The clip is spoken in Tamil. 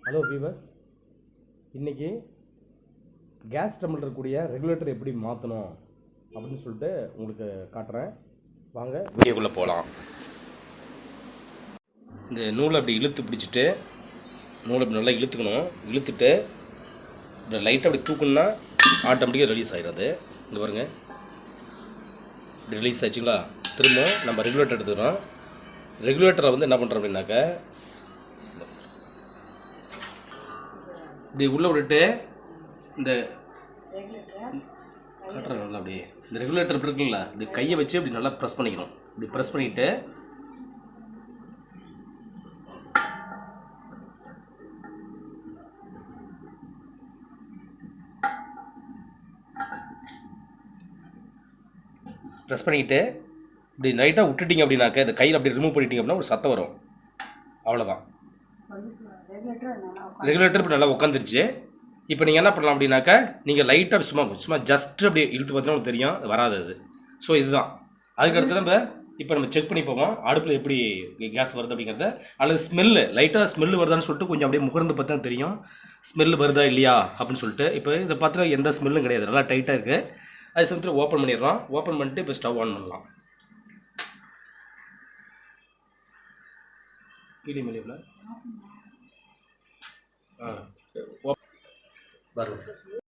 ஹலோ வீவர்ஸ், இன்றைக்கி கேஸ் ட்ரம்மில் இருக்கக்கூடிய ரெகுலேட்டர் எப்படி மாற்றணும் அப்படின்னு சொல்லிட்டு உங்களுக்கு காட்டுறேன். வாங்க வீடியோக்குள்ளே போகலாம். இந்த நூலை அப்படி இழுத்து பிடிச்சிட்டு நூலை அப்படி நல்லா இழுத்துக்கணும். இழுத்துட்டு இப்படி லைட்டாக அப்படி தூக்கணுன்னா ஆட்டோமேட்டிக்காக ரிலீஸ் ஆகிடுது. இங்கே பாருங்கள், இப்படி ரிலீஸ் ஆச்சுங்களா. திரும்ப நம்ம ரெகுலேட்டர் எடுத்துக்கிறோம். ரெகுலேட்டரை வந்து என்ன பண்ணுறோம் அப்படின்னாக்க இப்படி உள்ளே விட்டுட்டு இந்த காட்டுறாங்க நல்லா அப்படியே இந்த ரெகுலேட்டர் இருக்குங்களா, இப்படி கையை வச்சு இப்படி நல்லா ப்ரெஸ் பண்ணிக்கணும். இப்படி ப்ரெஸ் பண்ணிவிட்டு இப்படி லைட்டாக விட்டுட்டிங்க அப்படின்னாக்க இந்த கையில் அப்படி ரிமூவ் பண்ணிட்டீங்க அப்படின்னா ஒரு சத்தம் வரும். அவ்வளோதான். ரெகுலேட்டர் இப்போ நல்லா உட்காந்துருச்சு. இப்போ நீங்கள் என்ன பண்ணலாம் அப்படின்னாக்கா, நீங்கள் லைட்டாக சும்மா ஜஸ்ட் அப்படி இழுத்து பார்த்தீங்கன்னா தெரியும், வராது அது. ஸோ இதுதான். அதுக்கடுத்து நம்ம செக் பண்ணி போவோம் அடுப்பில் எப்படி கேஸ் வருது அப்படிங்கிறத. அல்லது ஸ்மெல்லு லைட்டாக ஸ்மெல்லு வருதான்னு சொல்லிட்டு கொஞ்சம் அப்படியே முகர்ந்து பார்த்தா தெரியும் ஸ்மெல்லு வருதா இல்லையா அப்படின்னு சொல்லிட்டு. இப்போ இதை பார்த்தா எந்த ஸ்மெல்லும் கிடையாது, நல்லா டைட்டாக இருக்குது. அது சமயத்தில் ஓப்பன் பண்ணிடுறோம். ஓப்பன் பண்ணிட்டு இப்போ ஸ்டவ் ஆன் பண்ணலாம். மீடியம் பாருங்கள்.